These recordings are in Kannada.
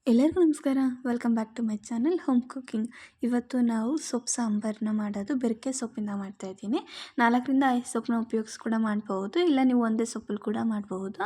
ಎಲ್ಲರಿಗೂ ನಮಸ್ಕಾರ. Welcome back to my channel home cooking. ಇವತ್ತು ನಾವು ಸೊಪ್ಪು ಸಾಂಬಾರನ್ನ ಮಾಡೋದು ಬೆರಕೆ ಸೊಪ್ಪಿಂದ ಮಾಡ್ತಾಯಿದ್ದೀನಿ. 4ರಿಂದ 5 ಸೊಪ್ಪನ್ನ ಉಪಯೋಗಿಸಿ ಕೂಡ ಮಾಡ್ಬೋದು, ಇಲ್ಲ ನೀವು ಒಂದೇ ಸೊಪ್ಪಲ್ಲಿ ಕೂಡ ಮಾಡ್ಬೋದು.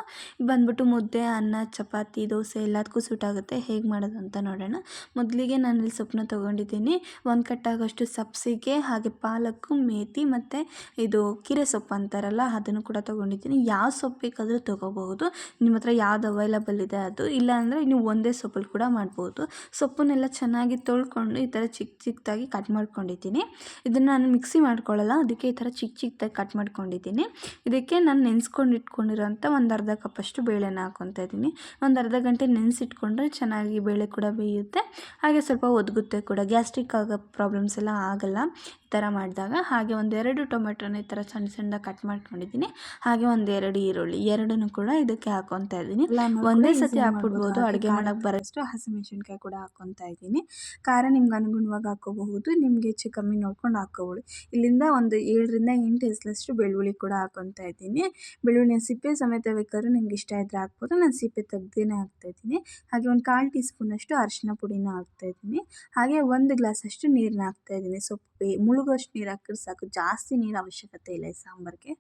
ಬಂದ್ಬಿಟ್ಟು ಮುದ್ದೆ, ಅನ್ನ, ಚಪಾತಿ, ದೋಸೆ ಎಲ್ಲದಕ್ಕೂ ಸೂಟ್ ಆಗುತ್ತೆ. ಹೇಗೆ ಮಾಡೋದು ಅಂತ ನೋಡೋಣ. ಮೊದಲಿಗೆ ನಾನು ಇಲ್ಲಿ ಸೊಪ್ಪನ್ನ ತೊಗೊಂಡಿದ್ದೀನಿ. 1 ಕಟ್ಟಾಗೋಷ್ಟು ಸಬ್ಸಿಗೆ, ಹಾಗೆ ಪಾಲಕ್ಕು, ಮೇಥಿ ಮತ್ತು ಇದು ಕೀರೆ ಸೊಪ್ಪು ಅಂತಾರಲ್ಲ ಅದನ್ನು ಕೂಡ ತೊಗೊಂಡಿದ್ದೀನಿ. ಯಾವ ಸೊಪ್ಪು ಬೇಕಾದರೂ ತೊಗೋಬಹುದು, ನಿಮ್ಮ ಹತ್ರ ಯಾವ್ದು ಅವೈಲಬಲ್ ಇದೆ ಅದು. ಇಲ್ಲ ಅಂದರೆ ನೀವು ಒಂದೇ ಸೊಪ್ಪಲ್ಲಿ ಕೂಡ ಮಾಡ್ಬೋದು. ಸೊಪ್ಪನ್ನೆಲ್ಲ ಚೆನ್ನಾಗಿ ತೊಳ್ಕೊಂಡು ಈ ಥರ ಚಿಕ್ಕ ಚಿಕ್ಕದಾಗಿ ಕಟ್ ಮಾಡ್ಕೊಂಡಿದ್ದೀನಿ. ಇದನ್ನು ನಾನು ಮಿಕ್ಸಿ ಮಾಡ್ಕೊಳ್ಳಲ್ಲ, ಅದಕ್ಕೆ ಈ ಥರ ಚಿಕ್ಕ ಚಿಕ್ಕದಾಗಿ ಕಟ್ ಮಾಡ್ಕೊಂಡಿದ್ದೀನಿ. ಇದಕ್ಕೆ ನಾನು ನೆನೆಸ್ಕೊಂಡು ಇಟ್ಕೊಂಡಿರೋಂಥ ಒಂದು ಅರ್ಧ ಕಪ್ಪಷ್ಟು ಬೇಳೆನ ಹಾಕ್ಕೊತಾ ಇದ್ದೀನಿ. ಒಂದು ಅರ್ಧ ಗಂಟೆ ನೆನೆಸಿಟ್ಕೊಂಡ್ರೆ ಚೆನ್ನಾಗಿ ಬೇಳೆ ಕೂಡ ಬೇಯುತ್ತೆ, ಹಾಗೆ ಸ್ವಲ್ಪ ಒದಗುತ್ತೆ ಕೂಡ. ಗ್ಯಾಸ್ಟ್ರಿಕ್ ಆಗೋ ಪ್ರಾಬ್ಲಮ್ಸ್ ಎಲ್ಲ ಆಗಲ್ಲ ಈ ಥರ ಮಾಡಿದಾಗ. ಹಾಗೆ 1-2 ಟೊಮೆಟೊನ ಈ ಥರ ಸಣ್ಣ ಸಣ್ಣದಾಗಿ ಕಟ್ ಮಾಡ್ಕೊಂಡಿದ್ದೀನಿ. ಹಾಗೆ 1-2 ಈರುಳ್ಳಿ ಎರಡನ್ನೂ ಕೂಡ ಇದಕ್ಕೆ ಹಾಕ್ಕೊತಾ ಇದ್ದೀನಿ. ಒಂದೇ ಸತಿ ಹಾಕ್ಬಿಡ್ಬೋದು, ಅಡುಗೆ ಮಾಡೋಕ್ಕೆ ಬರೋಷ್ಟು ಹಸಿಮೆಣಸಿನ್ಕಾಯಿ ಕೂಡ ಹಾಕ್ಕೊತಾ ಇದ್ದೀನಿ. ಖಾರ ನಿಮ್ಗೆ ಅನುಗುಣವಾಗಿ ಹಾಕ್ಕೋಬಹುದು, ನಿಮಗೆ ಹೆಚ್ಚು ಕಮ್ಮಿ ನೋಡ್ಕೊಂಡು ಹಾಕ್ಕೋಬೋದು. ಇಲ್ಲಿಂದ ಒಂದು 7ರಿಂದ 8 ಎಸಲಷ್ಟು ಬೆಳ್ಳುಳ್ಳಿ ಕೂಡ ಹಾಕ್ಕೊತಾ ಇದ್ದೀನಿ. ಬೆಳ್ಳುಳ್ಳಿನ ಸಿಪ್ಪೆ ಸಮೇತ ಬೇಕಾದ್ರೂ ನಿಮ್ಗೆ ಇಷ್ಟ ಇದ್ದರೆ ಹಾಕ್ಬೋದು, ನಾನು ಸಿಪ್ಪೆ ತೆಗ್ದೇನೆ ಹಾಕ್ತಾಯಿದ್ದೀನಿ. ಹಾಗೆ ಒಂದು 1/4 ಟೀ ಸ್ಪೂನಷ್ಟು ಅರಿಶಿನ ಪುಡಿನ ಹಾಕ್ತಾಯಿದ್ದೀನಿ. ಹಾಗೆ 1 ಗ್ಲಾಸಷ್ಟು ನೀರನ್ನ ಹಾಕ್ತಾಯಿದ್ದೀನಿ. ಸೊಪ್ಪು ಮುಳುಗೋಷ್ಟು ನೀರು ಹಾಕಿದ್ರೆ ಸಾಕು, ಜಾಸ್ತಿ ನೀರು ಅವಶ್ಯಕತೆ ಇಲ್ಲ ಈ ಸಾಂಬಾರಿಗೆ.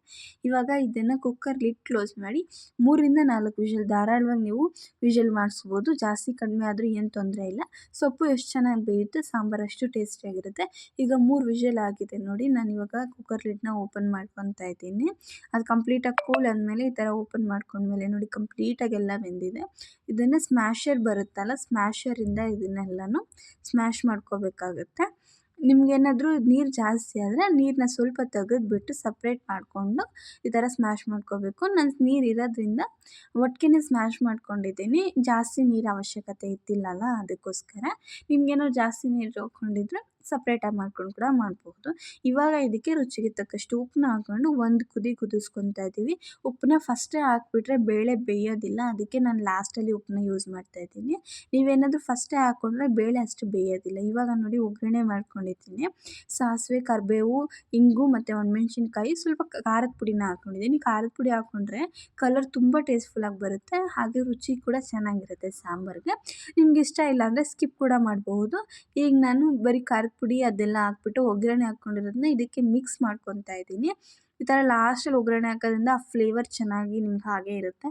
ಇವಾಗ ಇದನ್ನು ಕುಕ್ಕರ್ ಲಿಡ್ ಕ್ಲೋಸ್ ಮಾಡಿ 3ರಿಂದ 4 ವಿಷಲ್ ಧಾರಾಳವಾಗಿ ನೀವು ವಿಷಲ್ ಮಾಡಿಸ್ಬೋದು. ಜಾಸ್ತಿ ಕಡಿಮೆ ಆದರೂ ಏನು ತೊಂದರೆ ಇಲ್ಲ. ಸೊಪ್ಪು ಎಷ್ಟು ಚೆನ್ನಾಗಿ ಬೇಯುತ್ತೆ ಸಾಂಬಾರು ಅಷ್ಟು ಟೇಸ್ಟಿಯಾಗಿರುತ್ತೆ. ಈಗ 3 ವಿಷಲ್ ಆಗಿದೆ ನೋಡಿ. ನಾನು ಇವಾಗ ಕುಕ್ಕರ್ ಲಿಡ್ನ ಓಪನ್ ಮಾಡ್ಕೊತಾ ಇದ್ದೀನಿ. ಅದು ಕಂಪ್ಲೀಟಾಗಿ ಕೂಲ್ ಆದಮೇಲೆ ಈ ಥರ ಓಪನ್ ಮಾಡ್ಕೊಂಡ್ಮೇಲೆ ನೋಡಿ ಕಂಪ್ಲೀಟಾಗಿ ಎಲ್ಲ ಬೆಂದಿದೆ. ಇದನ್ನು ಸ್ಮ್ಯಾಶರ್ ಬರುತ್ತಲ್ಲ, ಸ್ಮ್ಯಾಶರಿಂದ ಇದನ್ನೆಲ್ಲನೂ ಸ್ಮ್ಯಾಶ್ ಮಾಡ್ಕೋಬೇಕಾಗುತ್ತೆ. ನಿಮ್ಗೇನಾದರೂ ನೀರು ಜಾಸ್ತಿ ಆದರೆ ನೀರನ್ನ ಸ್ವಲ್ಪ ತೆಗೆದುಬಿಟ್ಟು ಸಪ್ರೇಟ್ ಮಾಡಿಕೊಂಡು ಈ ಥರ ಸ್ಮ್ಯಾಶ್ ಮಾಡ್ಕೋಬೇಕು. ನಾನು ನೀರು ಇರೋದ್ರಿಂದ ಒಟ್ಟಿಗೆ ಸ್ಮ್ಯಾಶ್ ಮಾಡ್ಕೊಂಡಿದ್ದೀನಿ, ಜಾಸ್ತಿ ನೀರು ಅವಶ್ಯಕತೆ ಇದ್ದಿಲ್ಲಲ್ಲ ಅದಕ್ಕೋಸ್ಕರ. ನಿಮ್ಗೇನಾದ್ರು ಜಾಸ್ತಿ ನೀರು ಹಾಕ್ಕೊಂಡಿದ್ರೆ ಸಪ್ರೇಟಾಗಿ ಮಾಡ್ಕೊಂಡು ಕೂಡ ಮಾಡ್ಬೋದು. ಇವಾಗ ಇದಕ್ಕೆ ರುಚಿಗೆ ತಕ್ಕಷ್ಟು ಉಪ್ಪನ್ನ ಹಾಕ್ಕೊಂಡು ಒಂದು ಕುದಿ ಕುದಿಸ್ಕೊತಾ ಇದ್ದೀವಿ. ಉಪ್ಪನ್ನ ಫಸ್ಟೇ ಹಾಕ್ಬಿಟ್ರೆ ಬೇಳೆ ಬೇಯೋದಿಲ್ಲ, ಅದಕ್ಕೆ ನಾನು ಲಾಸ್ಟಲ್ಲಿ ಉಪ್ಪನ್ನ ಯೂಸ್ ಮಾಡ್ತಾಯಿದ್ದೀನಿ. ನೀವೇನಾದರೂ ಫಸ್ಟೇ ಹಾಕ್ಕೊಂಡ್ರೆ ಬೇಳೆ ಅಷ್ಟು ಬೇಯೋದಿಲ್ಲ. ಇವಾಗ ನೋಡಿ ಒಗ್ಗರಣೆ ಮಾಡ್ಕೊಂಡಿದ್ದೀನಿ. ಸಾಸಿವೆ, ಕರಿಬೇವು, ಇಂಗು ಮತ್ತು ಒಣಮೆಣ್ಸಿನ್ಕಾಯಿ, ಸ್ವಲ್ಪ ಖಾರದ ಪುಡಿನ ಹಾಕ್ಕೊಂಡಿದ್ದೀನಿ. ಖಾರದ ಪುಡಿ ಹಾಕ್ಕೊಂಡ್ರೆ ಕಲರ್ ತುಂಬ ಟೇಸ್ಟ್ಫುಲ್ಲಾಗಿ ಬರುತ್ತೆ, ಹಾಗೆ ರುಚಿ ಕೂಡ ಚೆನ್ನಾಗಿರುತ್ತೆ ಸಾಂಬಾರಿಗೆ. ನಿಮ್ಗೆ ಇಷ್ಟ ಇಲ್ಲ ಅಂದರೆ ಸ್ಕಿಪ್ ಕೂಡ ಮಾಡಬಹುದು. ಈಗ ನಾನು ಬರೀ ಖಾರದ ಪುಡಿ ಅದೆಲ್ಲ ಹಾಕ್ಬಿಟ್ಟು ಒಗ್ಗರಣೆ ಹಾಕ್ಕೊಂಡಿರೋದನ್ನ ಇದಕ್ಕೆ ಮಿಕ್ಸ್ ಮಾಡ್ಕೊತಾ ಇದ್ದೀನಿ. ಈ ಥರ ಲಾಸ್ಟಲ್ಲಿ ಒಗ್ಗರಣೆ ಹಾಕೋದ್ರಿಂದ ಆ ಫ್ಲೇವರ್ ಚೆನ್ನಾಗಿ ನಿಮ್ಗೆ ಹಾಗೇ ಇರುತ್ತೆ.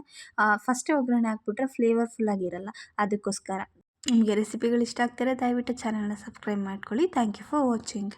ಫಸ್ಟೇ ಒಗ್ಗರಣೆ ಹಾಕ್ಬಿಟ್ರೆ ಫ್ಲೇವರ್ಫುಲ್ಲಾಗಿರಲ್ಲ, ಅದಕ್ಕೋಸ್ಕರ. ನಿಮಗೆ ರೆಸಿಪಿಗಳು ಇಷ್ಟ ಆಗ್ತಿದ್ರೆ ದಯವಿಟ್ಟು ಚಾನಲ್ನ ಸಬ್ಸ್ಕ್ರೈಬ್ ಮಾಡ್ಕೊಳ್ಳಿ. Thank you for watching.